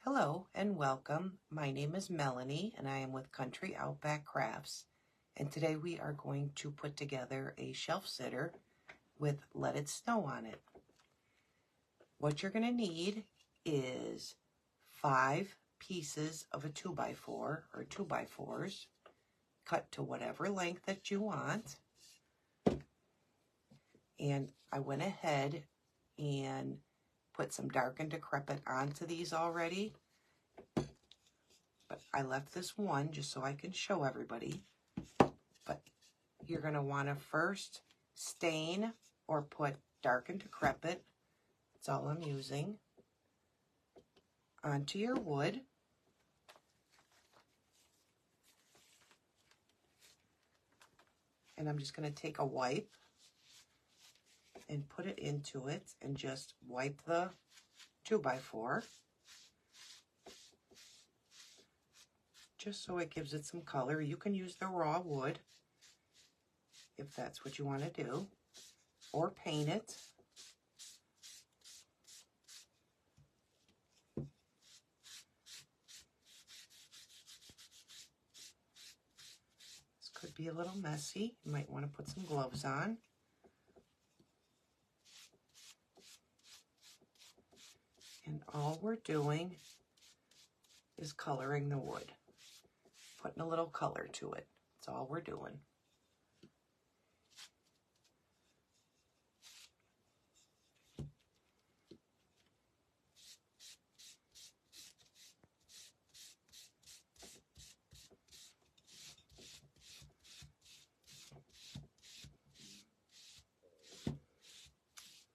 Hello and welcome. My name is Melanie and I am with Country Outback Crafts, and today we are going to put together a shelf sitter with Let It Snow on it. What you're going to need is 5 pieces of a 2x4 or 2x4s cut to whatever length that you want. And I went ahead and put some Dark and Decrepit onto these already. But I left this one just so I can show everybody. But you're going to want to first stain or put Dark and Decrepit, that's all I'm using, onto your wood. And I'm just going to take a wipe and put it into it and just wipe the 2x4. Just so it gives it some color. You can use the raw wood if that's what you want to do, or paint it. This could be a little messy. You might want to put some gloves on. And all we're doing is coloring the wood, putting a little color to it. That's all we're doing.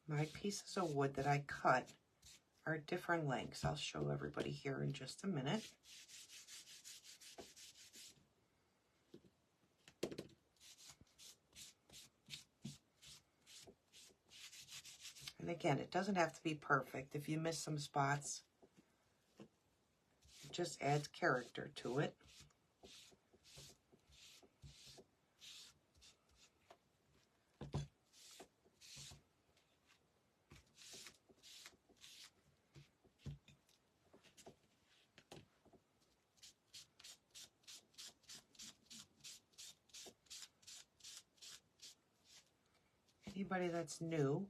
My pieces of wood that I cut are different lengths. I'll show everybody here in just a minute. And again, it doesn't have to be perfect. If you miss some spots, it just adds character to it. Anybody that's new,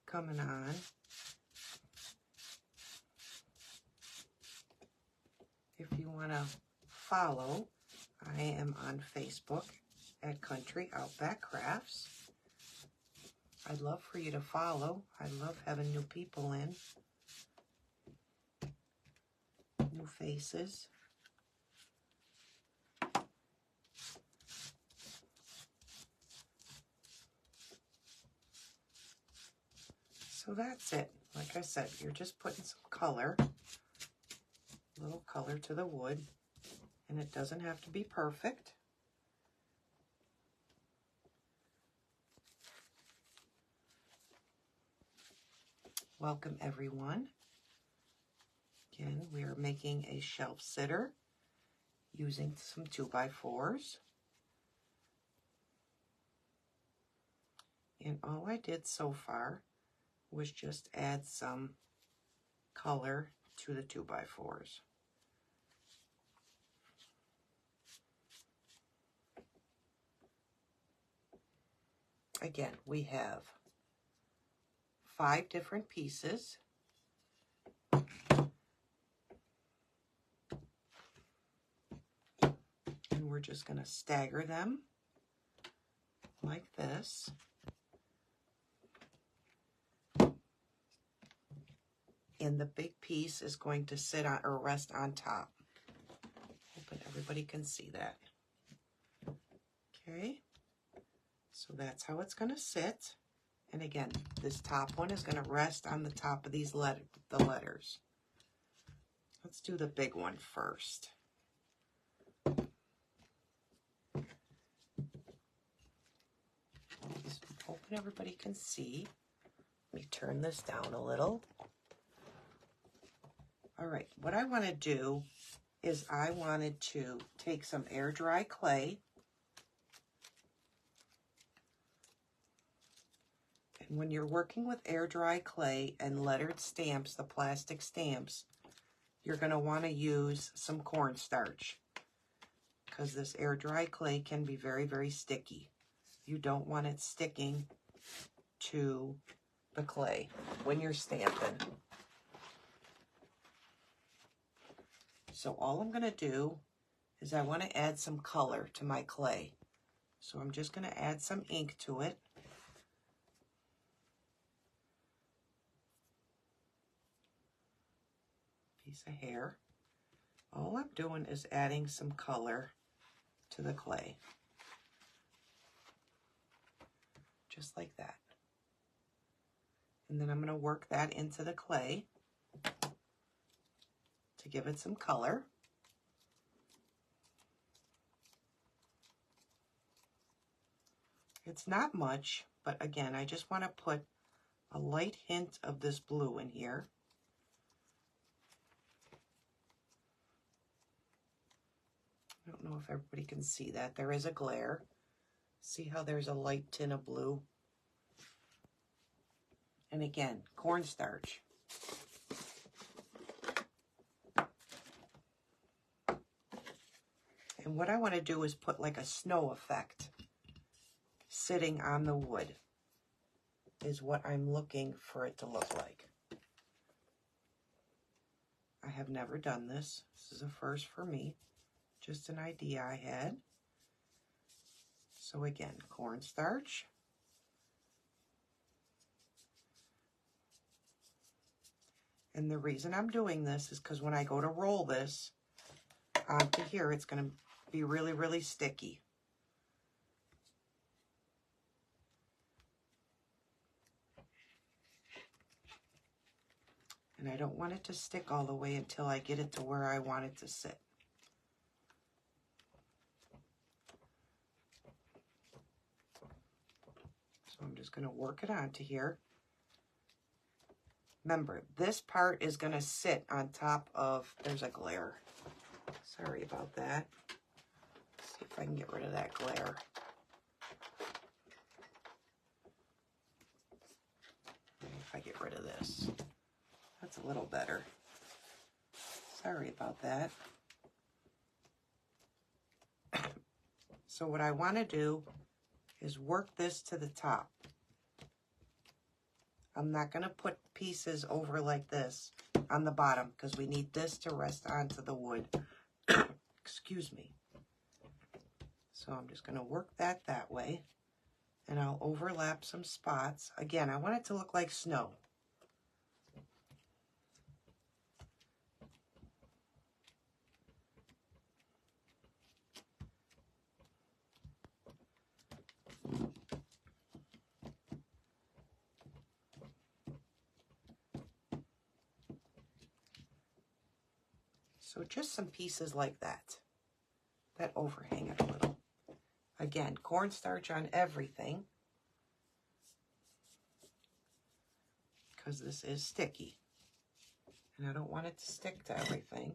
coming on, if you want to follow, I am on Facebook at Country Outback Crafts. I'd love for you to follow. I love having new people in, new faces. So that's it. Like I said, you're just putting some color, a little color to the wood, and it doesn't have to be perfect. Welcome everyone. Again, we are making a shelf sitter using some 2x4s. And all I did so far was just add some color to the 2x4s. Again, we have 5 different pieces. And we're just going to stagger them like this. And the big piece is going to sit on or rest on top. Hoping everybody can see that. Okay, so that's how it's going to sit. And again, this top one is going to rest on the top of these the letters. Let's do the big one first. Just hoping everybody can see. Let me turn this down a little. All right, what I want to do is I wanted to take some air dry clay. And when you're working with air dry clay and lettered stamps, the plastic stamps, you're going to want to use some cornstarch because this air dry clay can be very, very sticky. You don't want it sticking to the clay when you're stamping. So all I'm going to do is I want to add some color to my clay. So I'm just going to add some ink to it. Piece of hair. All I'm doing is adding some color to the clay. Just like that. And then I'm going to work that into the clay to give it some color. It's not much, but again, I just want to put a light hint of this blue in here. I don't know if everybody can see that. There is a glare. See how there's a light tint of blue? And again, cornstarch. And what I want to do is put like a snow effect sitting on the wood is what I'm looking for it to look like. I have never done this. This is a first for me. Just an idea I had. So again, cornstarch. And the reason I'm doing this is because when I go to roll this onto here, it's going to be really, really sticky. And I don't want it to stick all the way until I get it to where I want it to sit. So I'm just going to work it onto here. Remember, this part is going to sit on top of, there's a glare. Sorry about that. Let's see if I can get rid of that glare. If I get rid of this. That's a little better. Sorry about that. So what I want to do is work this to the top. I'm not going to put pieces over like this on the bottom because we need this to rest onto the wood. Excuse me. So I'm just going to work that way, and I'll overlap some spots. Again, I want it to look like snow. So just some pieces like that overhang it a little. Again, cornstarch on everything because this is sticky and I don't want it to stick to everything.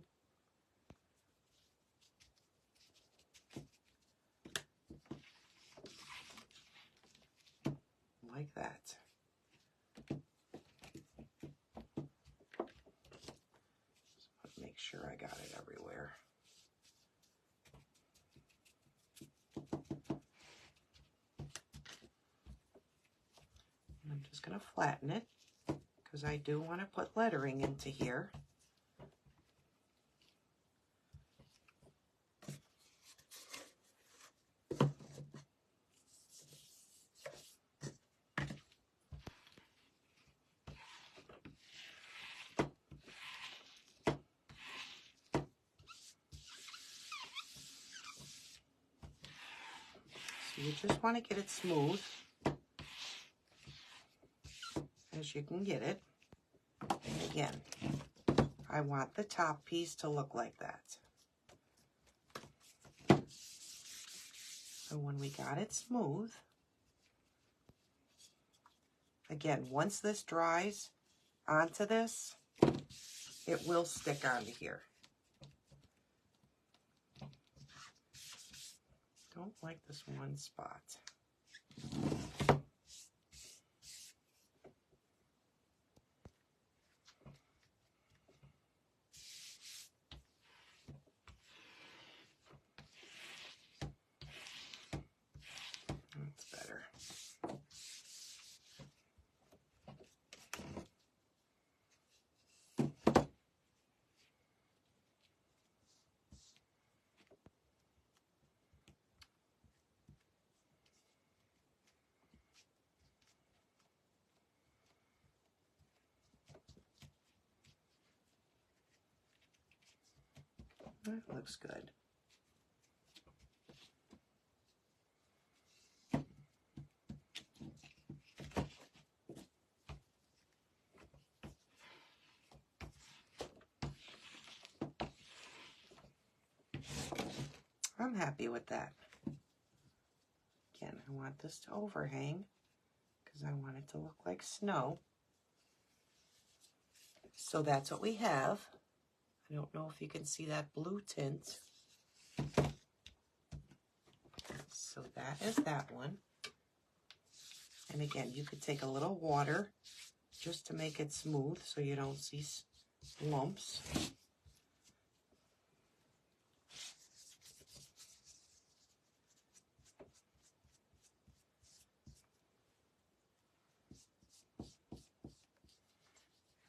Like that. Make sure I got it everywhere. And I'm just going to flatten it because I do want to put lettering into here. You just want to get it smooth as you can get it. And again, I want the top piece to look like that. So when we got it smooth, again, once this dries onto this, it will stick onto here. Don't like this one spot. That looks good. I'm happy with that. Again, I want this to overhang because I want it to look like snow. So that's what we have. I don't know if you can see that blue tint. So that is that one. And again, you could take a little water just to make it smooth so you don't see lumps.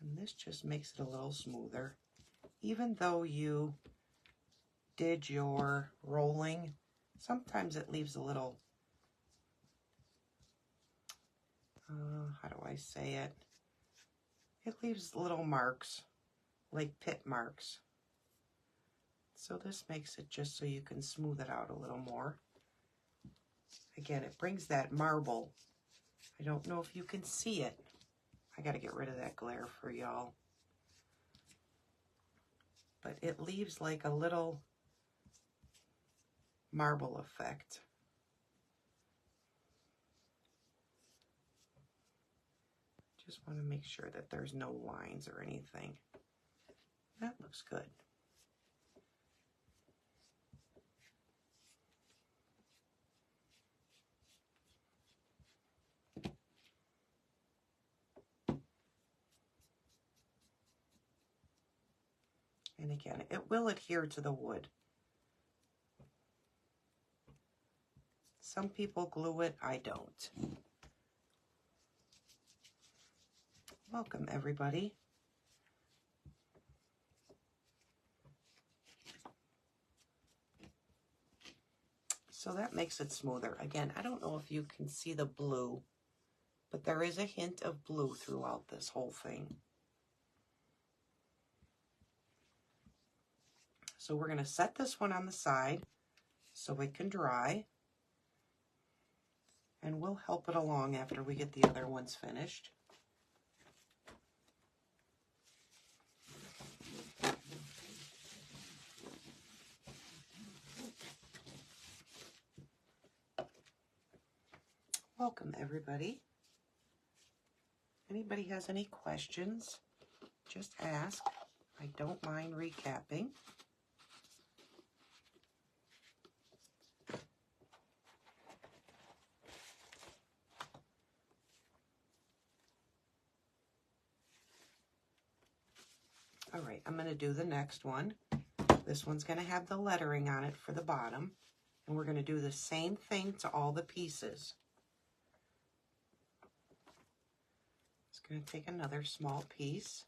And this just makes it a little smoother. Even though you did your rolling, sometimes it leaves a little, how do I say it? It leaves little marks, like pit marks. So this makes it just so you can smooth it out a little more. Again, it brings that marble. I don't know if you can see it. I got to get rid of that glare for y'all. But it leaves like a little marble effect. Just want to make sure that there's no lines or anything. That looks good. And again, it will adhere to the wood. Some people glue it, I don't. Welcome, everybody. So that makes it smoother. Again, I don't know if you can see the blue, but there is a hint of blue throughout this whole thing. So we're going to set this one on the side so it can dry. And we'll help it along after we get the other ones finished. Welcome, everybody. Anybody has any questions, just ask. I don't mind recapping. All right, I'm going to do the next one. This one's going to have the lettering on it for the bottom. And we're going to do the same thing to all the pieces. Just going to take another small piece.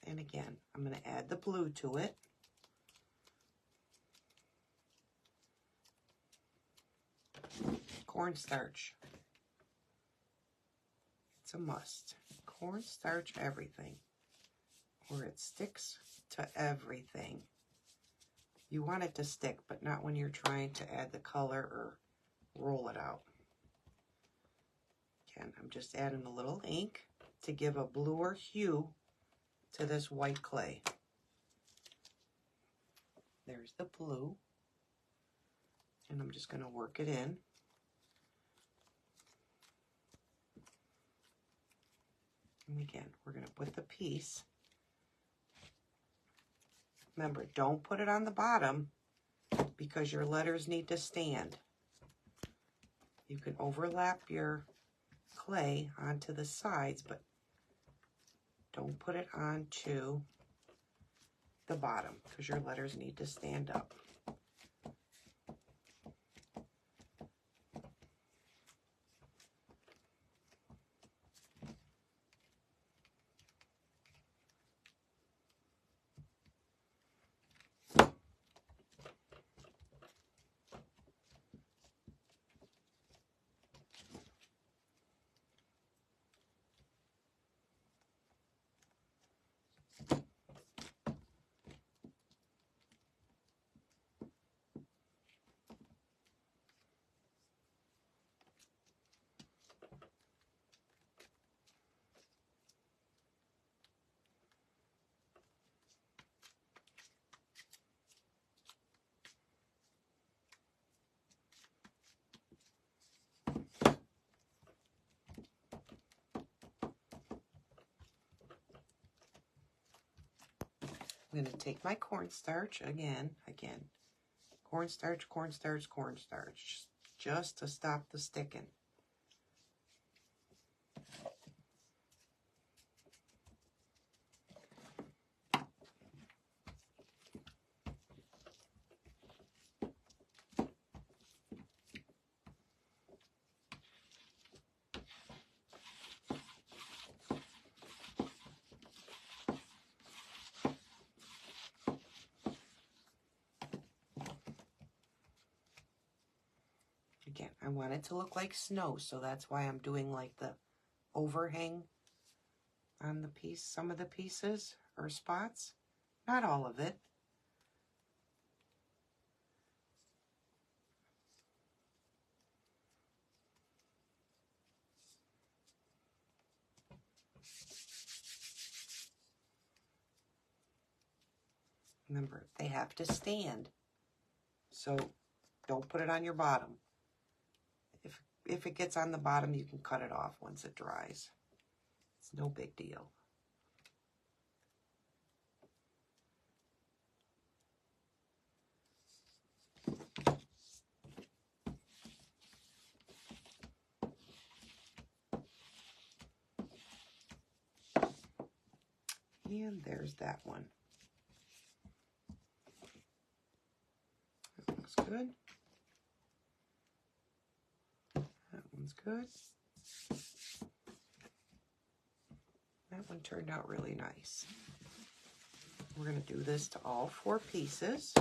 And again, I'm going to add the blue to it. Cornstarch. It's a must. Cornstarch everything, or it sticks to everything. You want it to stick, but not when you're trying to add the color or roll it out. Again, I'm just adding a little ink to give a bluer hue to this white clay. There's the blue, and I'm just going to work it in. And again, we're going to put the piece. Remember, don't put it on the bottom because your letters need to stand. You can overlap your clay onto the sides, but don't put it onto the bottom because your letters need to stand up. I'm going to take my cornstarch again, cornstarch, cornstarch, cornstarch, just to stop the sticking. Again, I want it to look like snow, so that's why I'm doing like the overhang on the piece, some of the pieces or spots, not all of it. Remember, they have to stand, so don't put it on your bottom. If it gets on the bottom, you can cut it off once it dries. It's no big deal. And there's that one. That looks good. That one's good. That one turned out really nice. We're going to do this to all 4 pieces.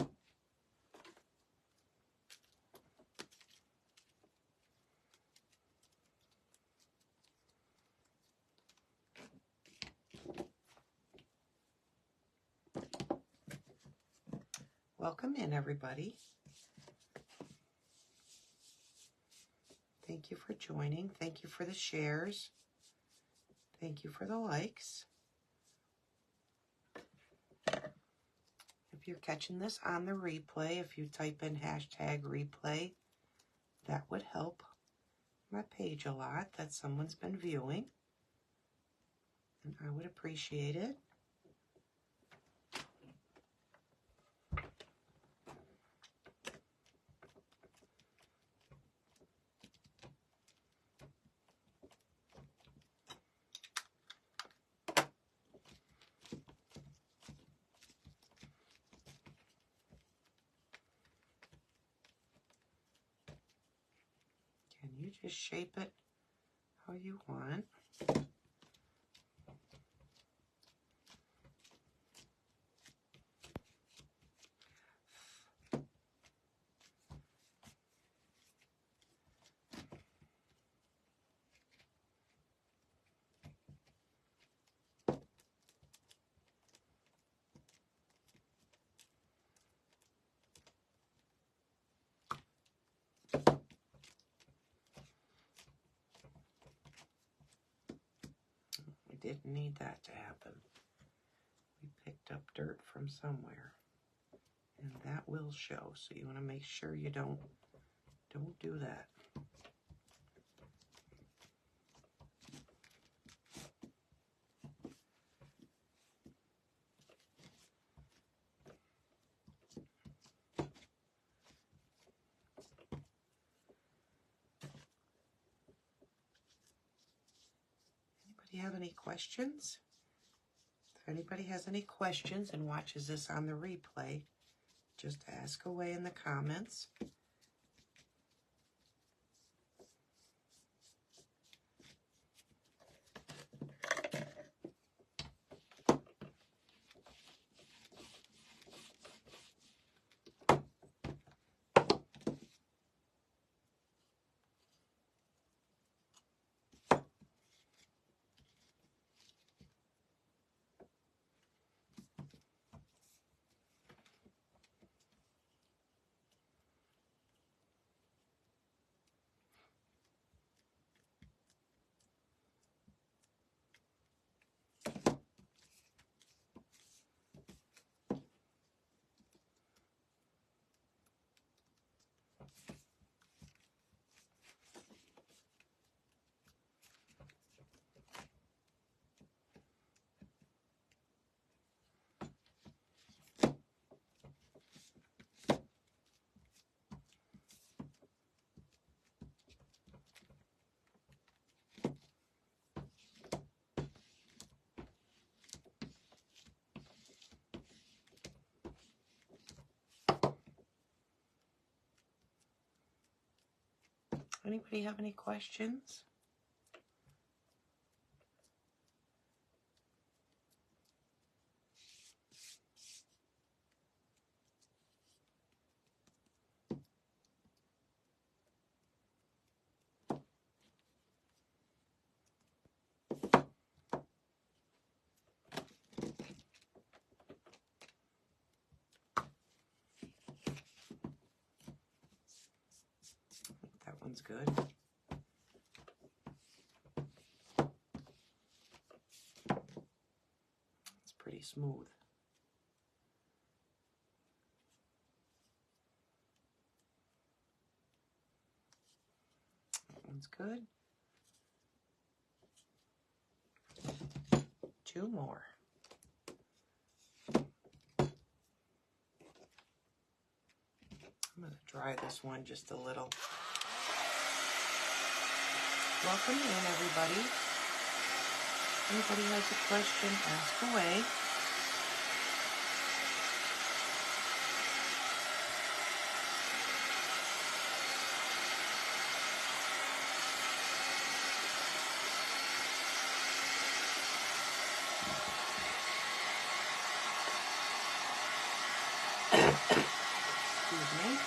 Welcome in, everybody. Thank you for joining. Thank you for the shares. Thank you for the likes. If you're catching this on the replay, if you type in #replay, that would help my page a lot, that someone's been viewing. And I would appreciate it. Can you just shape it how you want? We didn't need that to happen. We picked up dirt from somewhere, and that will show. So you want to make sure you don't do that. Anybody have any questions? If anybody has any questions and watches this on the replay, just ask away in the comments. Anybody have any questions? That one's good. It's pretty smooth. That one's good. 2 more. I'm going to dry this one just a little. Welcome in, everybody. Anybody has a question, ask away. Excuse me.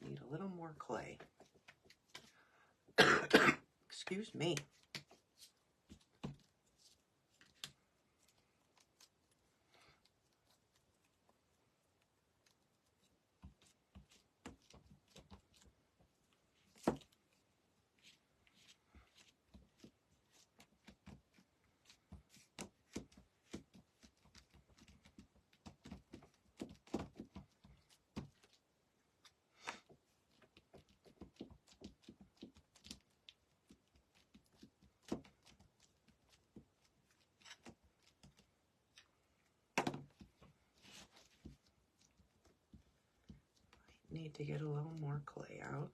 Need a little more clay. Excuse me. Need to get a little more clay out.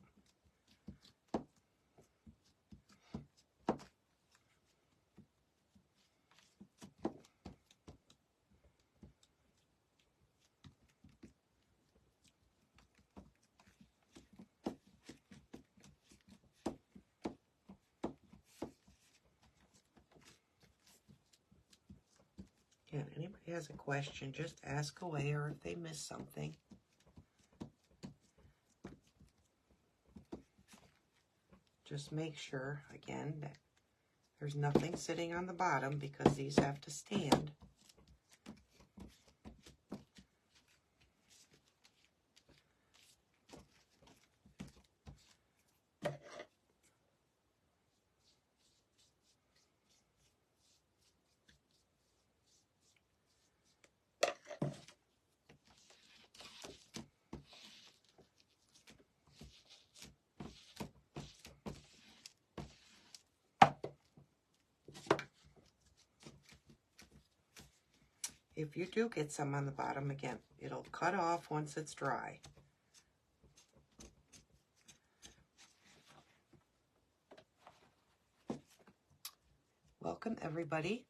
Again, anybody has a question, just ask away, or if they miss something. Just make sure, again, that there's nothing sitting on the bottom because these have to stand. If you do get some on the bottom, again, it'll cut off once it's dry. Welcome, everybody.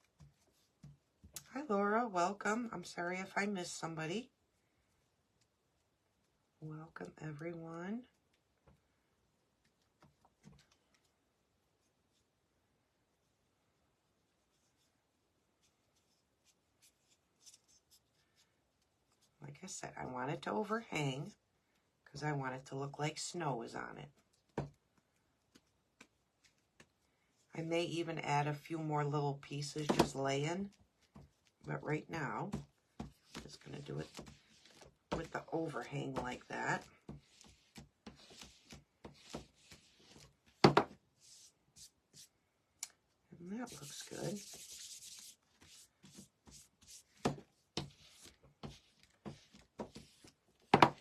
Hi, Laura. Welcome. I'm sorry if I missed somebody. Welcome, everyone. Like I said, I want it to overhang because I want it to look like snow is on it. I may even add a few more little pieces just laying, but right now, I'm just going to do it with the overhang like that. And that looks good.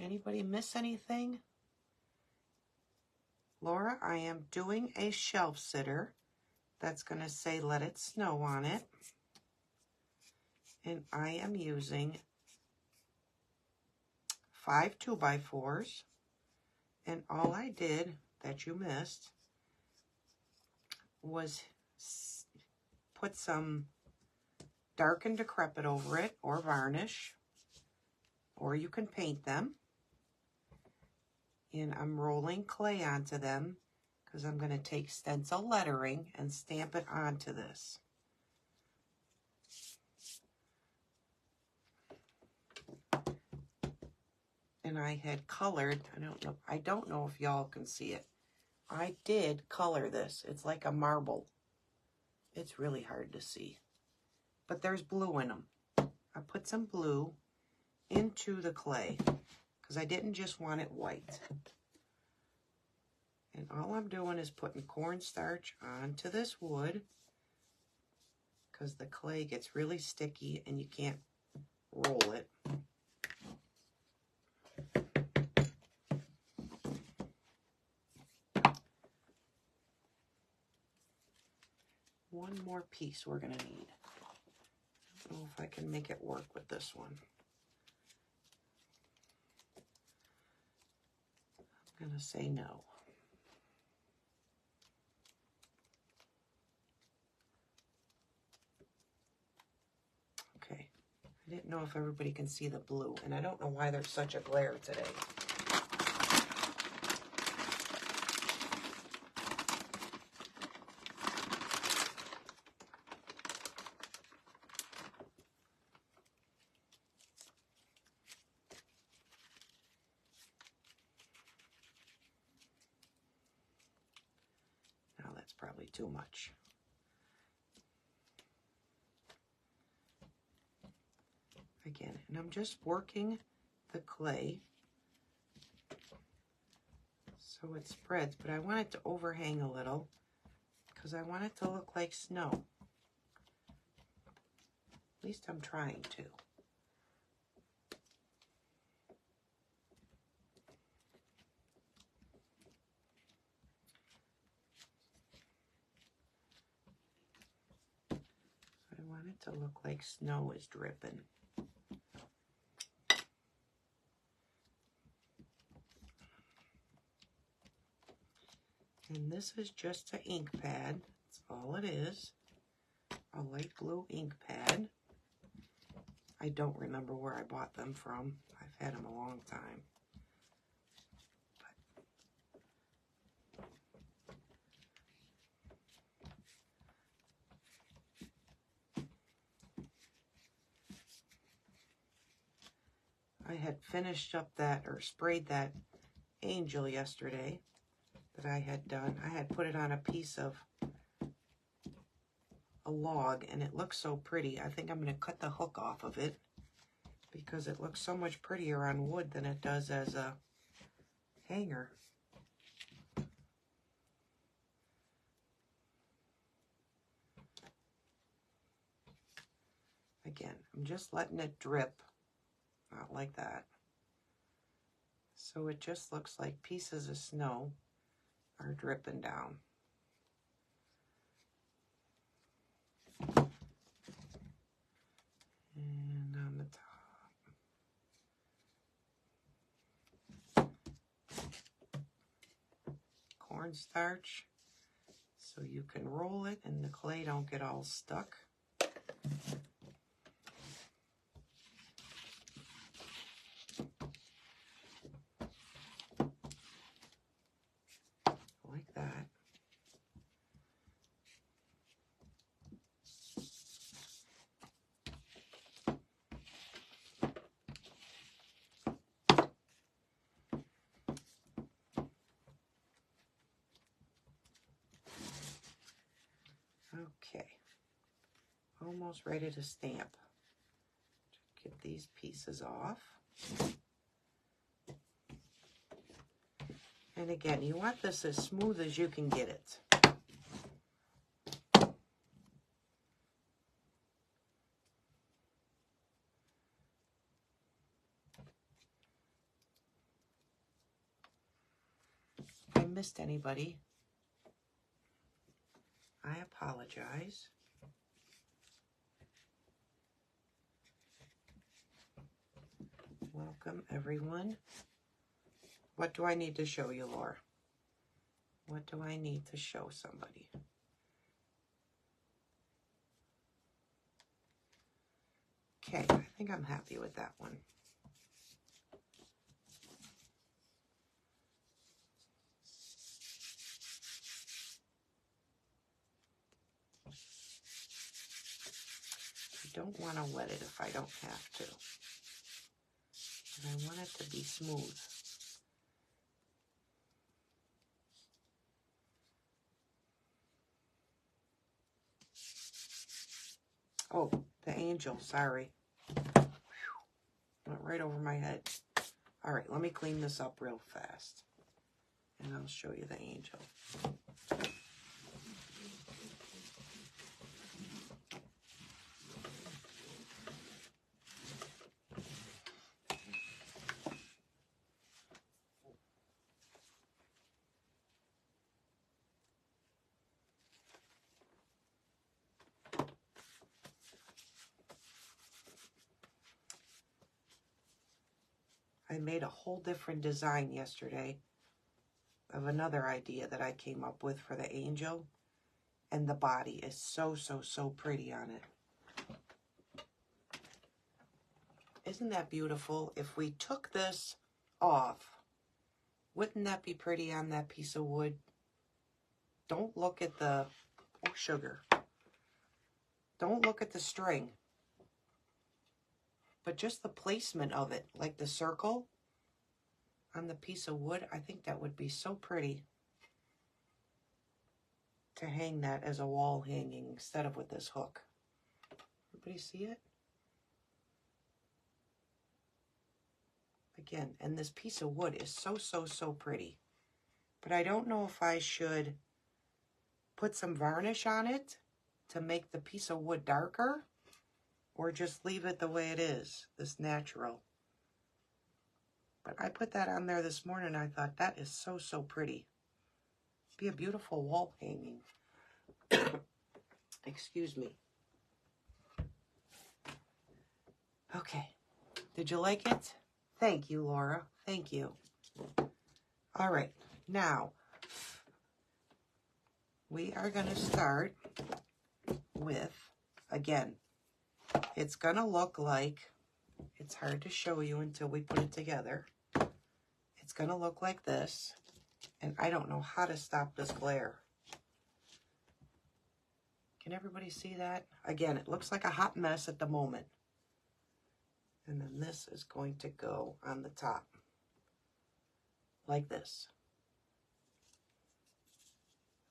anybody miss anything? Laura, I am doing a shelf sitter that's going to say Let It Snow on it. And I am using 5 2x4s. And all I did that you missed was put some Dark and Decrepit over it, or varnish, or you can paint them. And I'm rolling clay onto them because I'm going to take stencil lettering and stamp it onto this. And I had colored, I don't know if y'all can see it. I did color this. It's like a marble. It's really hard to see. But there's blue in them. I put some blue into the clay because I didn't just want it white. And all I'm doing is putting cornstarch onto this wood because the clay gets really sticky and you can't roll it. One more piece we're going to need. I don't know if I can make it work with this one. I'm going to say no. Okay. I didn't know if everybody can see the blue, and I don't know why there's such a glare today. Now that's probably too much. Again, and I'm just working the clay so it spreads, but I want it to overhang a little because I want it to look like snow. At least I'm trying to. I want it to look like snow is dripping. And this is just an ink pad. That's all it is. A light blue ink pad. I don't remember where I bought them from. I've had them a long time. I had finished up that, or sprayed that angel yesterday that I had done. I had put it on a piece of a log, and it looks so pretty. I think I'm going to cut the hook off of it because it looks so much prettier on wood than it does as a hanger. Again, I'm just letting it drip, not like that. So it just looks like pieces of snow are dripping down. And on the top, cornstarch, so you can roll it and the clay don't get all stuck. Like that. Okay, almost ready to stamp. Get these pieces off. And again, you want this as smooth as you can get it. missed anybody, I apologize. Welcome, everyone. What do I need to show you, Laura? What do I need to show somebody? Okay, I think I'm happy with that one. I don't want to wet it if I don't have to. And I want it to be smooth. Oh, the angel, sorry. Went right over my head. All right, let me clean this up real fast. And I'll show you the angel. I made a whole different design yesterday of another idea that I came up with for the angel. And the body is so, so, so pretty on it. Isn't that beautiful? If we took this off, wouldn't that be pretty on that piece of wood? Don't look at the, oh, sugar. Don't look at the string. But just the placement of it, like the circle on the piece of wood, I think that would be so pretty to hang that as a wall hanging instead of with this hook. Everybody see it? Again, and this piece of wood is so, so, so pretty. But I don't know if I should put some varnish on it to make the piece of wood darker, or just leave it the way it is, this natural. But I put that on there this morning, and I thought that is so, so pretty. Be a beautiful wall hanging. Excuse me. Okay. Did you like it? Thank you, Laura. Thank you. All right. Now, we are going to start with, again, it's going to look like, it's hard to show you until we put it together. It's going to look like this, and I don't know how to stop this glare. Can everybody see that? Again, it looks like a hot mess at the moment. And then this is going to go on the top, like this.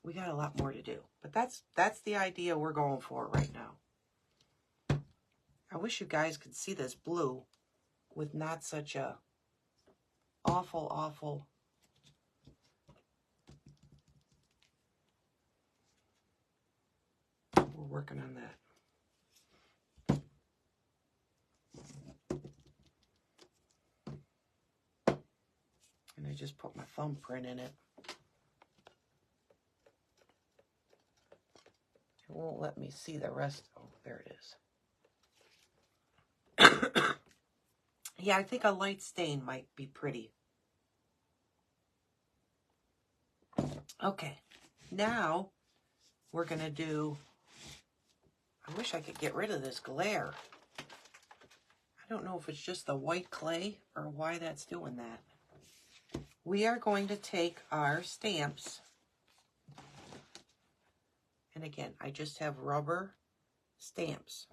We got a lot more to do, but that's the idea we're going for right now. I wish you guys could see this blue with not such a awful. We're working on that. And I just put my thumbprint in it. It won't let me see the rest. Oh, there it is. Yeah, I think a light stain might be pretty. Okay, now we're going to do, I wish I could get rid of this glare. I don't know if it's just the white clay or why that's doing that. We are going to take our stamps, and again, I just have rubber stamps.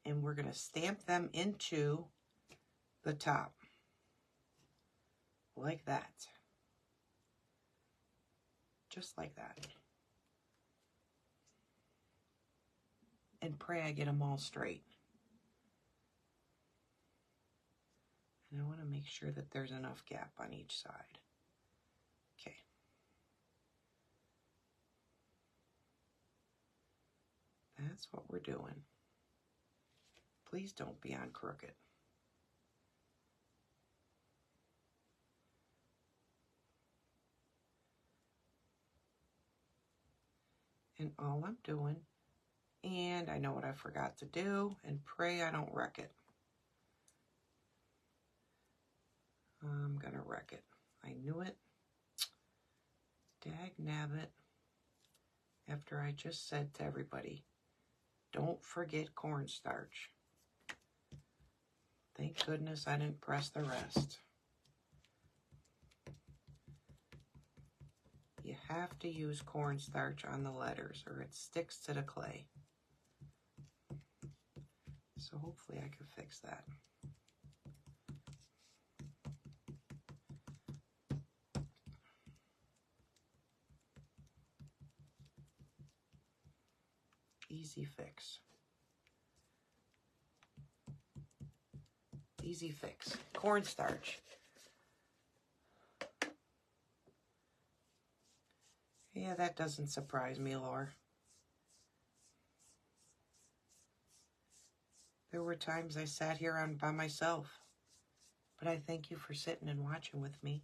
And we're going to stamp them into the top, like that. Just like that. And pray I get them all straight. And I want to make sure that there's enough gap on each side. Okay. That's what we're doing. Please don't be on crooked. And all I'm doing, and I know what I forgot to do, and pray I don't wreck it. I'm gonna wreck it. I knew it. Dag nabbit. After I just said to everybody, don't forget cornstarch. Thank goodness I didn't press the rest. You have to use cornstarch on the letters or it sticks to the clay. So hopefully I can fix that. Easy fix. Easy fix. Cornstarch. Yeah, that doesn't surprise me, Laura. There were times I sat here by myself, but I thank you for sitting and watching with me.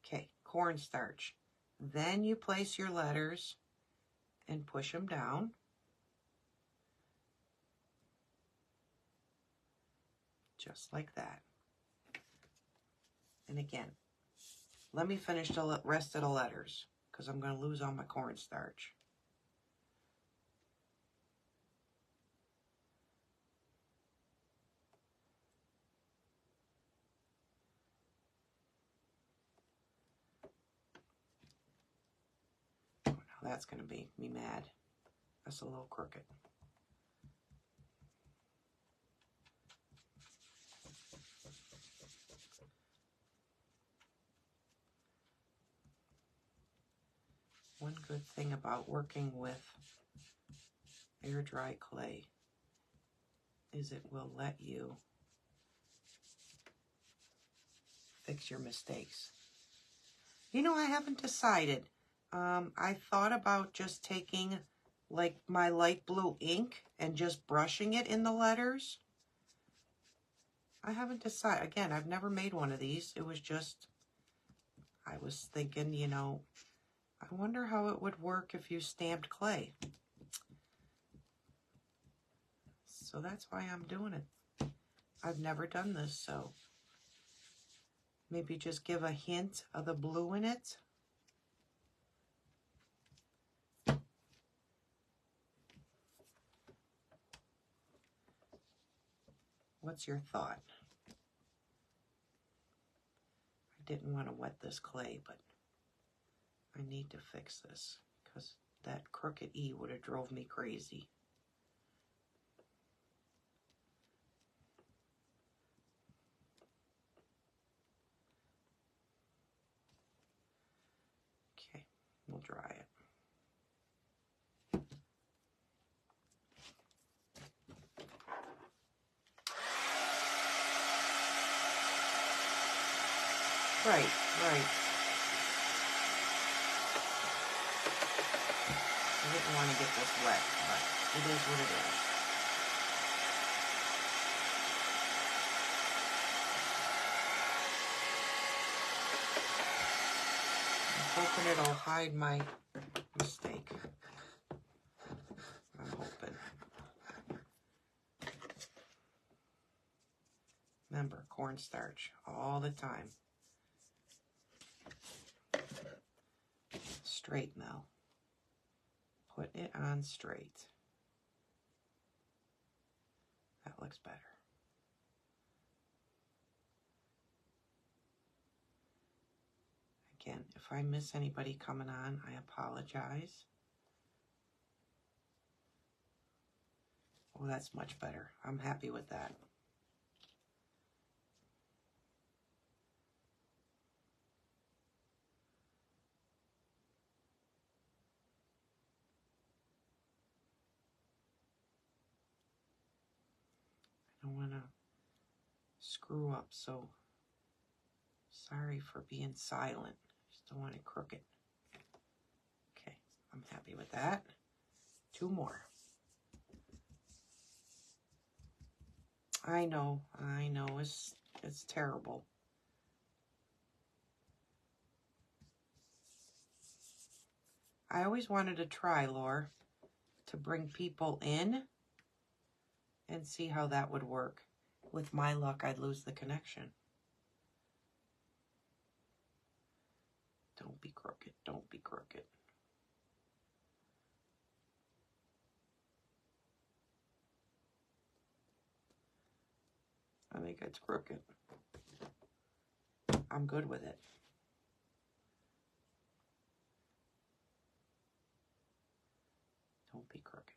Okay, cornstarch. Then you place your letters and push them down. Just like that. And again, let me finish the rest of the letters because I'm going to lose all my cornstarch. Oh, now that's going to make me mad. That's a little crooked. One good thing about working with air dry clay is it will let you fix your mistakes. You know, I haven't decided. I thought about just taking like my light blue ink and just brushing it in the letters. I haven't decided. Again, I've never made one of these. It was just, I was thinking, you know, I wonder how it would work if you stamped clay. So that's why I'm doing it. I've never done this, so maybe just give a hint of the blue in it. What's your thought? I didn't want to wet this clay, but I need to fix this because that crooked E would have drove me crazy. Okay, we'll dry it. Right. I didn't want to get this wet, but it is what it is. I'm hoping it'll hide my mistake. I'm hoping. Remember, cornstarch all the time. Straight, Mel. Put it on straight. That looks better. Again, if I miss anybody coming on, I apologize. Oh, that's much better. I'm happy with that. I don't want to screw up, so sorry for being silent. Just don't want it crooked. Okay, I'm happy with that. 2 more. I know, it's terrible. I always wanted to try, Laura, to bring people in and see how that would work. With my luck, I'd lose the connection. Don't be crooked. Don't be crooked. I think it's crooked. I'm good with it. Don't be crooked.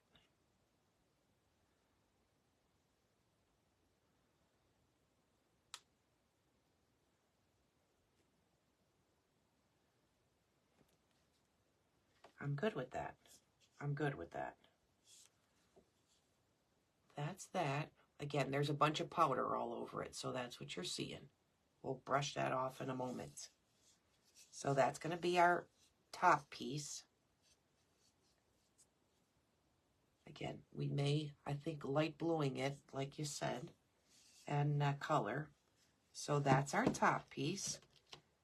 I'm good with that. I'm good with that. That's that. Again, there's a bunch of powder all over it, so that's what you're seeing. We'll brush that off in a moment. So that's going to be our top piece. Again, we may, I think, light bluing it, like you said, and color. So that's our top piece.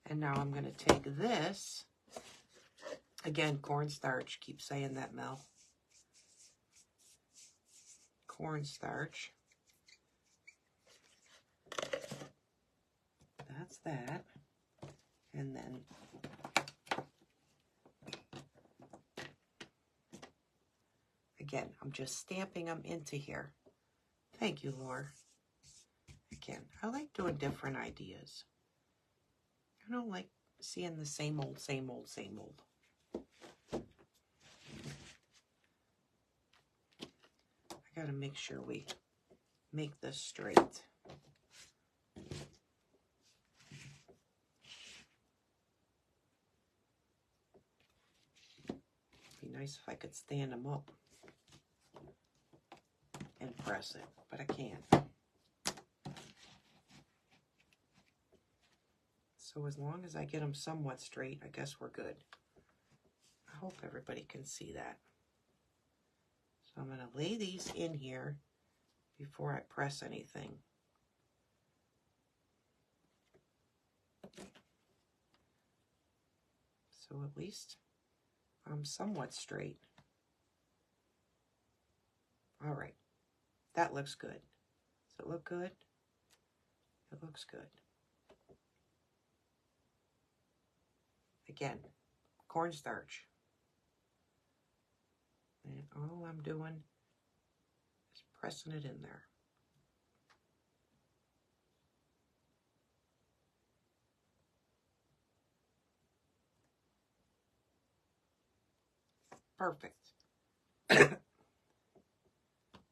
And now I'm going to take this. Again, cornstarch. Keep saying that, Mel. Cornstarch. That's that. And then again, I'm just stamping them into here. Thank you, Laura. Again, I like doing different ideas. I don't like seeing the same old, same old, same old. I gotta make sure we make this straight. Be nice if I could stand them up and press it, but I can't. So as long as I get them somewhat straight, I guess we're good. I hope everybody can see that. So I'm going to lay these in here before I press anything. So at least I'm somewhat straight. All right, that looks good. Does it look good? It looks good. Again, cornstarch. And all I'm doing is pressing it in there. Perfect.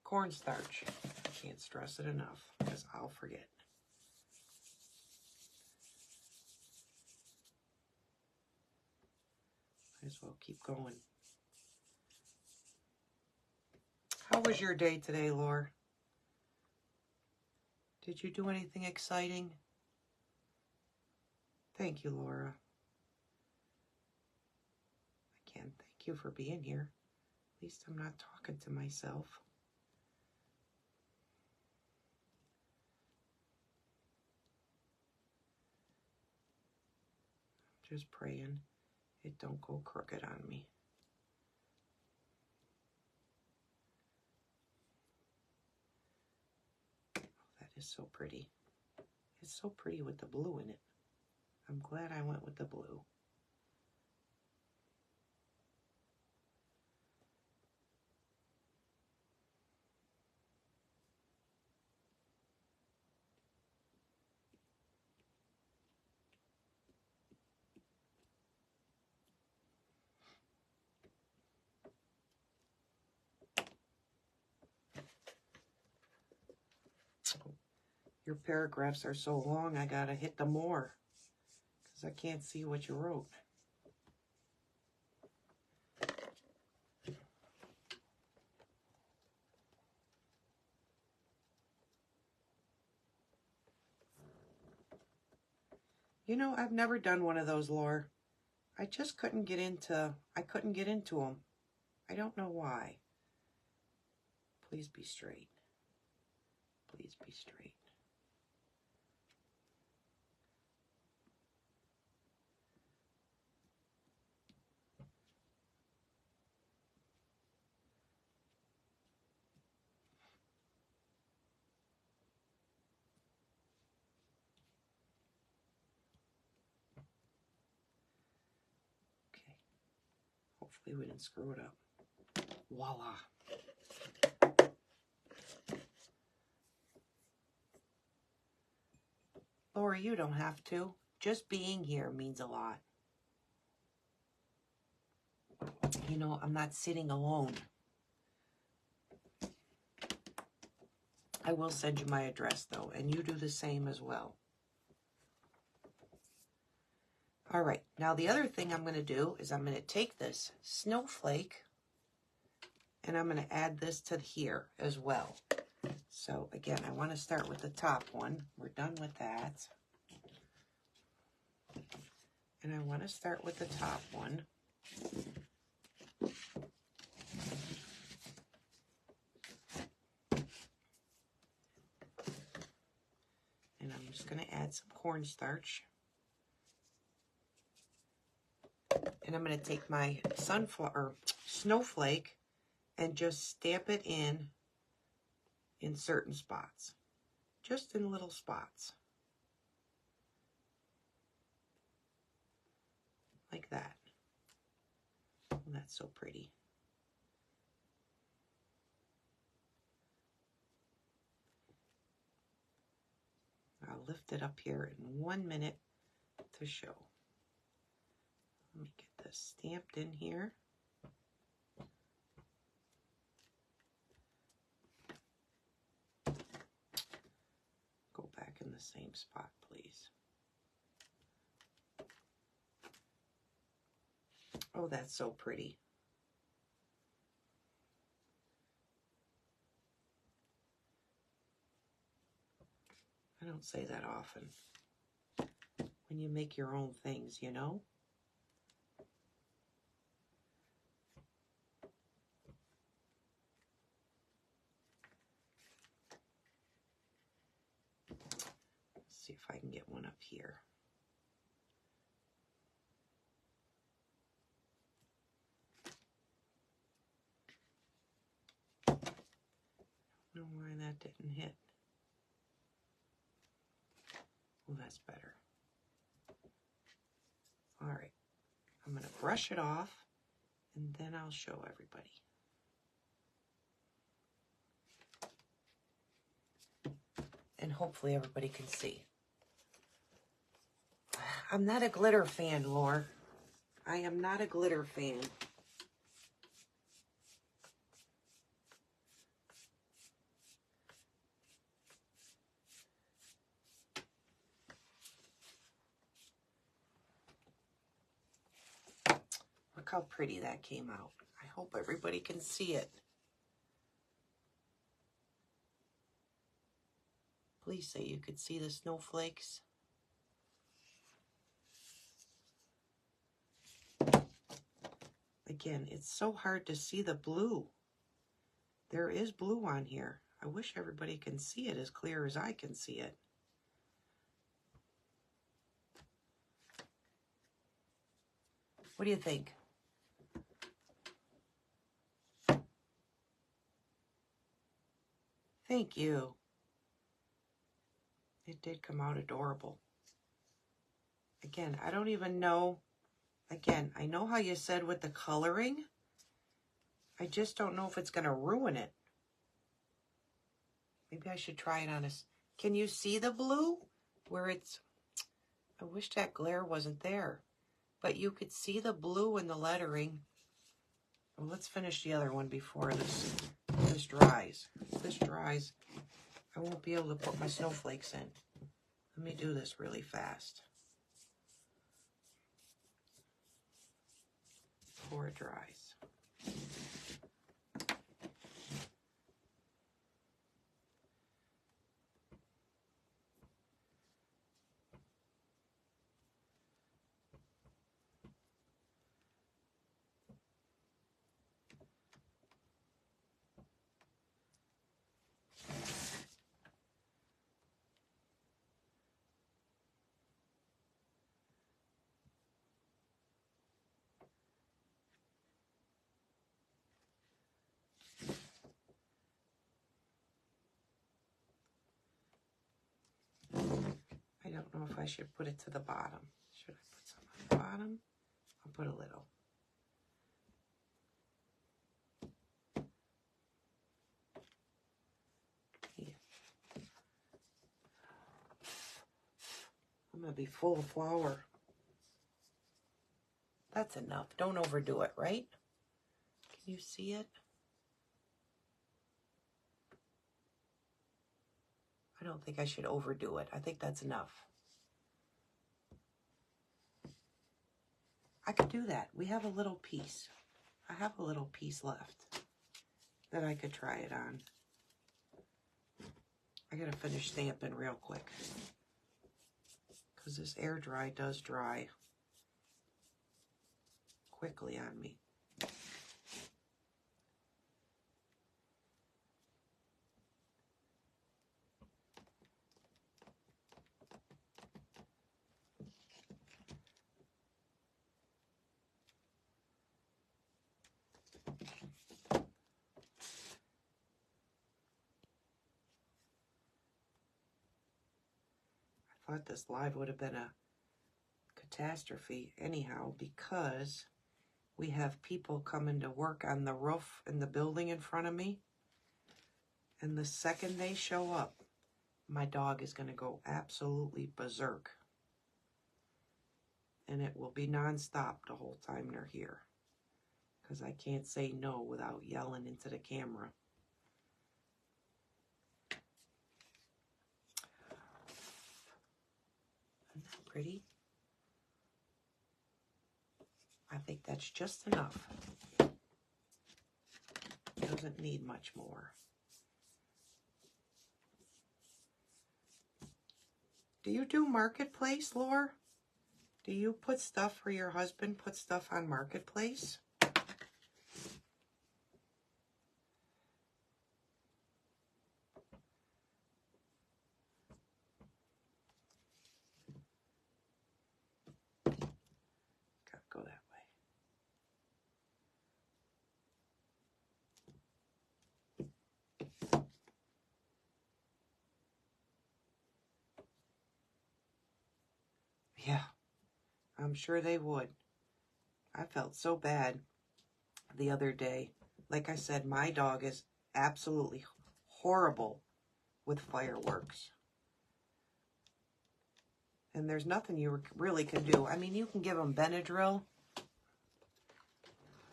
Cornstarch. I can't stress it enough because I'll forget. Might as well keep going. How was your day today, Laura? Did you do anything exciting? Thank you, Laura. Again, thank you for being here. At least I'm not talking to myself. I'm just praying it don't go crooked on me. Oh, that is so pretty. It's so pretty with the blue in it. I'm glad I went with the blue. Your paragraphs are so long, I gotta hit them more because I can't see what you wrote. You know, I've never done one of those, Laura. I just couldn't get into, them. I don't know why. Please be straight. Please be straight. Hopefully we didn't screw it up. Voila. Laura, you don't have to. Just being here means a lot. You know, I'm not sitting alone. I will send you my address, though, and you do the same as well. All right, now the other thing I'm going to do is I'm going to take this snowflake and I'm going to add this to here as well. So again, I want to start with the top one. We're done with that. And I want to start with the top one. And I'm just going to add some cornstarch. And I'm going to take my snowflake and just stamp it in certain spots. Just in little spots. Like that. Oh, that's so pretty. I'll lift it up here in 1 minute to show. Let me get this stamped in here. Go back in the same spot, please. Oh, that's so pretty. I don't say that often. When you make your own things, you know? Let's see if I can get one up here. I don't know why that didn't hit. Oh, that's better. All right. I'm going to brush it off, and then I'll show everybody. And hopefully everybody can see. I'm not a glitter fan, Laura. I am not a glitter fan. Look how pretty that came out. I hope everybody can see it. Please say you could see the snowflakes. Again, it's so hard to see the blue. There is blue on here. I wish everybody can see it as clear as I can see it. What do you think? Thank you. It did come out adorable. Again, I don't even know. Again, I know how you said with the coloring. I just don't know if it's going to ruin it. Maybe I should try it on a... Can you see the blue? Where it's... I wish that glare wasn't there. But you could see the blue in the lettering. Well, let's finish the other one before this dries. If this dries, I won't be able to put my snowflakes in. Let me do this really fast. Before it dries. I don't know if I should put it to the bottom. Should I put some on the bottom? I'll put a little. gonna be full of flour. That's enough. Don't overdo it, right? Can you see it? I don't think I should overdo it. I think that's enough. I could do that. We have a little piece. I have a little piece left that I could try it on. I gotta finish stamping real quick because this air dry does dry quickly on me. I thought this live would have been a catastrophe anyhow because we have people coming to work on the roof in the building in front of me. And the second they show up, my dog is going to go absolutely berserk. And it will be nonstop the whole time they're here. Because I can't say no without yelling into the camera. Isn't that pretty? I think that's just enough. Doesn't need much more. Do you do Marketplace, Lore? Do you put stuff for your husband, put stuff on Marketplace? Gotta go that way. Yeah, I'm sure they would. I felt so bad the other day. Like I said, my dog is absolutely horrible with fireworks. And there's nothing you really can do. I mean, you can give them Benadryl.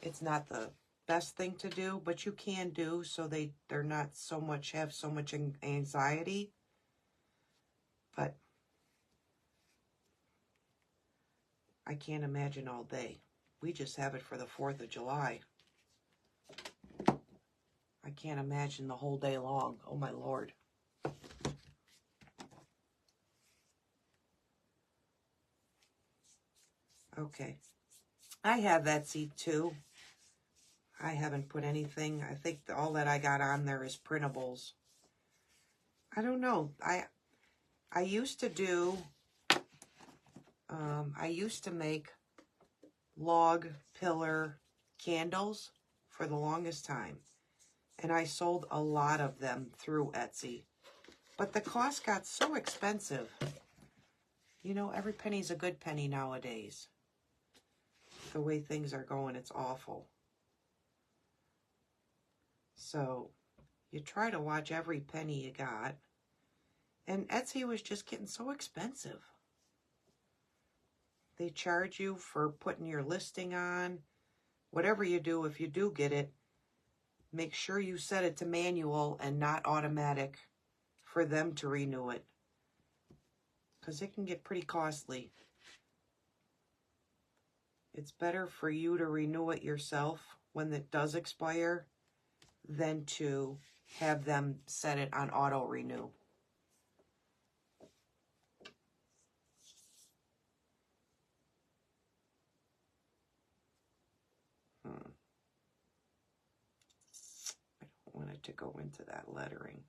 It's not the best thing to do, but you can do so they're not so much, have so much anxiety. But I can't imagine all day. We just have it for the 4th of July. I can't imagine the whole day long. Oh my Lord. Okay. I have Etsy too. I haven't put anything. I think all that I got on there is printables. I don't know. I used to do, I used to make log pillar candles for the longest time. And I sold a lot of them through Etsy. But the cost got so expensive. You know, every penny's a good penny nowadays. The way things are going, it's awful. So, you try to watch every penny you got. And Etsy was just getting so expensive. They charge you for putting your listing on. Whatever you do, if you do get it, make sure you set it to manual and not automatic for them to renew it. Because it can get pretty costly. It's better for you to renew it yourself when it does expire than to have them set it on auto renew. I don't want it to go into that lettering.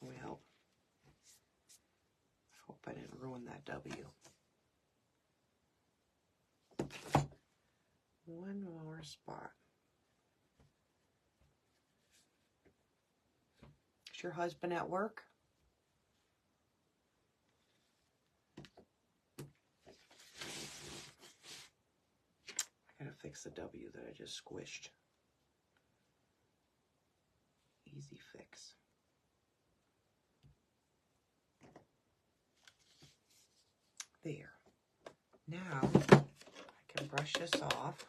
Well, I hope I didn't ruin that W. One more spot. Is your husband at work? fix the W that I just squished. Easy fix. There. Now I can brush this off.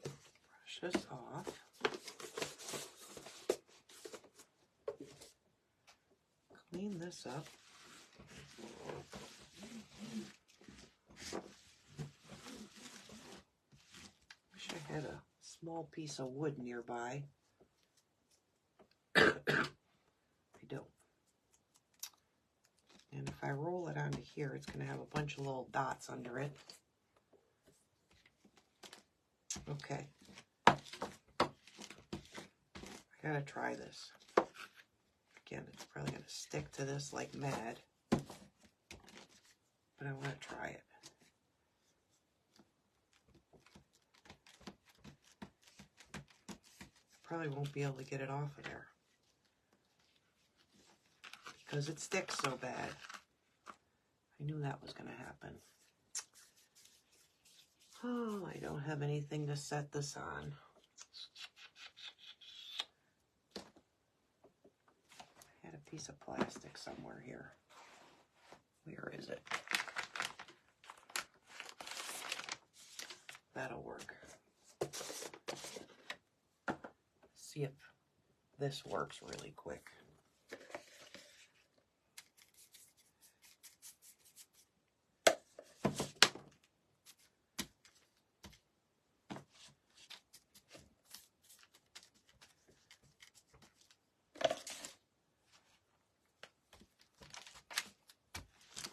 Brush this off. Clean this up. Wish I had a small piece of wood nearby. I don't. And if I roll it onto here, it's going to have a bunch of little dots under it. Okay. I gotta try this. Again, it's probably going to stick to this like mad, but I want to try it. I probably won't be able to get it off of there because it sticks so bad. I knew that was going to happen. Oh, I don't have anything to set this on. I had a piece of plastic somewhere here. Where is it? That'll work. See if this works really quick.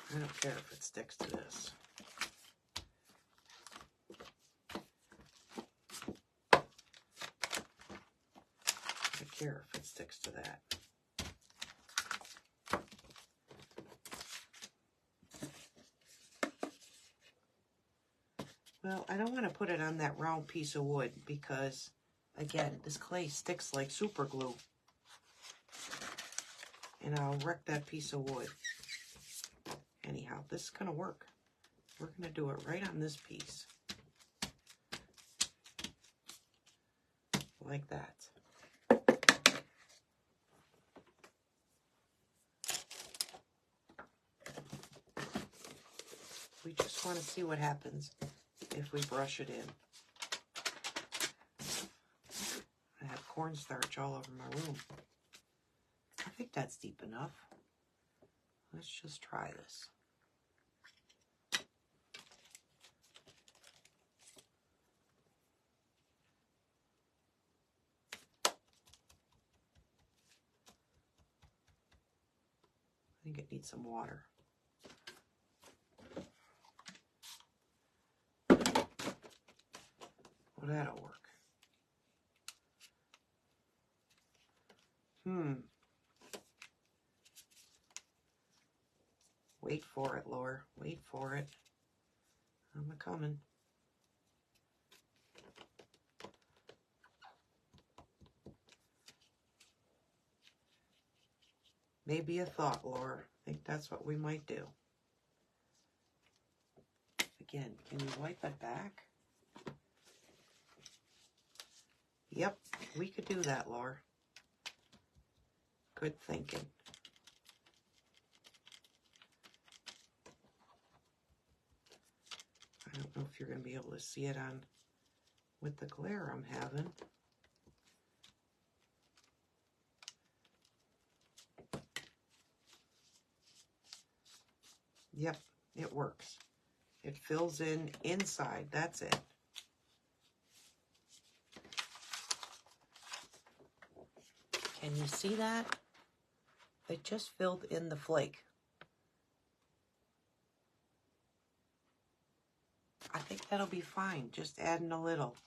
I don't care if it sticks to this. I care if it sticks to that. Well, I don't want to put it on that round piece of wood because, again, this clay sticks like super glue. And I'll wreck that piece of wood. Anyhow, this is going to work. We're going to do it right on this piece. Like that. We just want to see what happens if we brush it in. I have cornstarch all over my room. I think that's deep enough. Let's just try this. I think it needs some water. Well, that'll work. Wait for it, Laura. Wait for it. I'm a-coming. Maybe a thought, Laura. I think that's what we might do. Again, can you wipe it back? Yep, we could do that, Laura. Good thinking. I don't know if you're going to be able to see it on with the glare I'm having. Yep, it works. It fills in inside. That's it. Can you see that? It just filled in the flake. I think that'll be fine, just adding a little.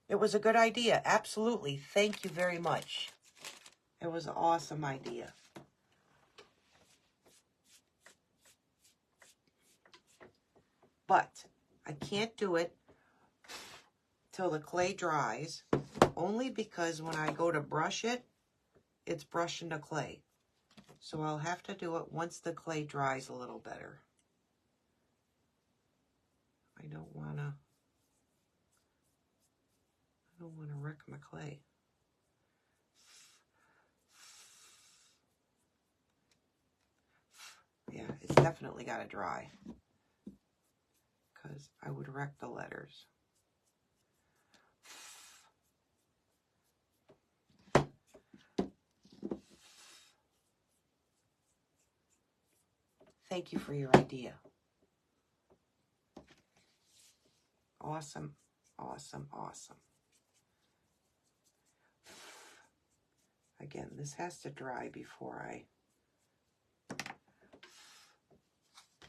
It was a good idea, absolutely. Thank you very much. It was an awesome idea. But I can't do it till the clay dries, only because when I go to brush it, it's brushing the clay. So I'll have to do it once the clay dries a little better. I don't want to wreck my clay. Yeah, it's definitely got to dry, because I would wreck the letters. Thank you for your idea. Awesome, awesome, awesome. Again, this has to dry before I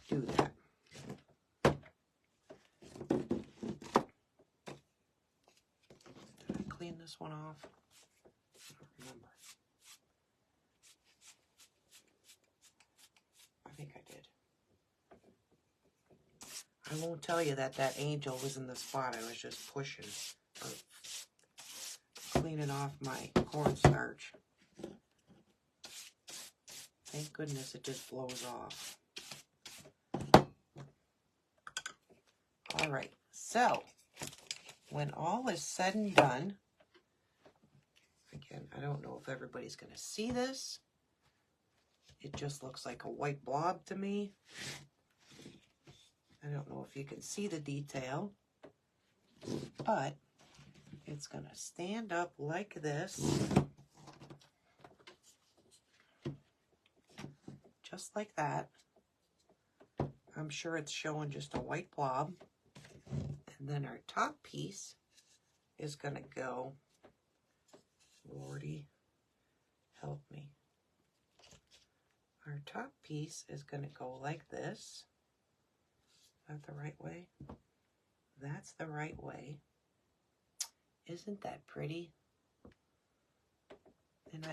do that. Did I clean this one off? I don't remember. I think I did. I won't tell you that that angel was in the spot. I was just pushing or cleaning off my cornstarch. Thank goodness it just blows off. All right, so when all is said and done, again, I don't know if everybody's going to see this. It just looks like a white blob to me. I don't know if you can see the detail, but it's going to stand up like this, just like that. I'm sure it's showing just a white blob. And then our top piece is going to go, Lordy, help me. Our top piece is going to go like this. Is that the right way? That's the right way. Isn't that pretty? And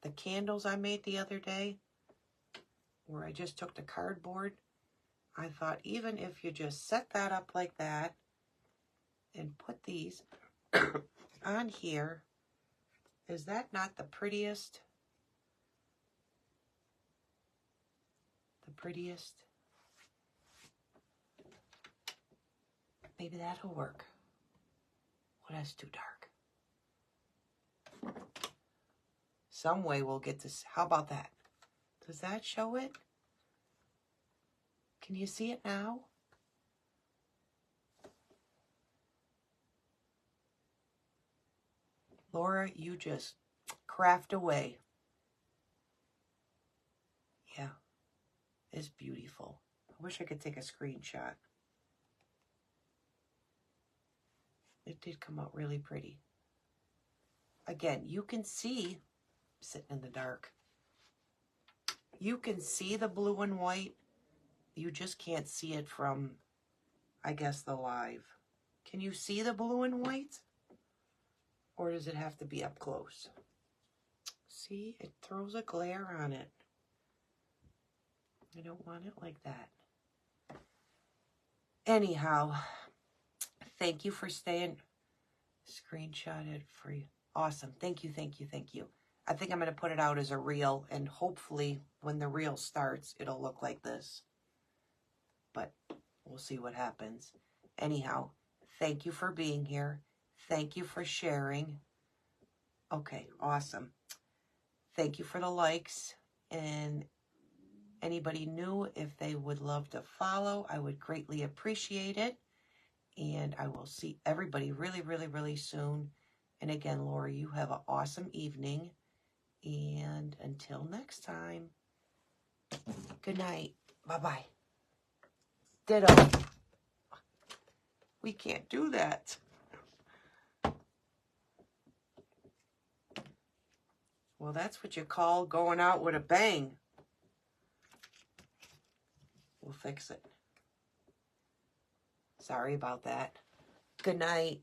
the candles I made the other day, where I just took the cardboard, I thought even if you just set that up like that and put these on here, is that not the prettiest? The prettiest? Maybe that'll work. Well, that's too dark. Some way we'll get this. How about that? Does that show it? Can you see it now? Laura, you just craft away. Yeah, it's beautiful. I wish I could take a screenshot. It did come out really pretty. Again, you can see, sitting in the dark, you can see the blue and white. You just can't see it from, I guess, the live. Can you see the blue and white? Or does it have to be up close? See, it throws a glare on it. I don't want it like that. Anyhow, thank you for staying. Screenshot it for you. Awesome. Thank you, thank you, thank you. I think I'm going to put it out as a reel, and hopefully when the reel starts, it'll look like this. But we'll see what happens. Anyhow, thank you for being here. Thank you for sharing. Okay, awesome. Thank you for the likes. And anybody new, if they would love to follow, I would greatly appreciate it. And I will see everybody really, really, really soon. And again, Lori, you have an awesome evening. And until next time, good night. Bye-bye. Ditto. We can't do that. Well, that's what you call going out with a bang. We'll fix it. Sorry about that. Good night.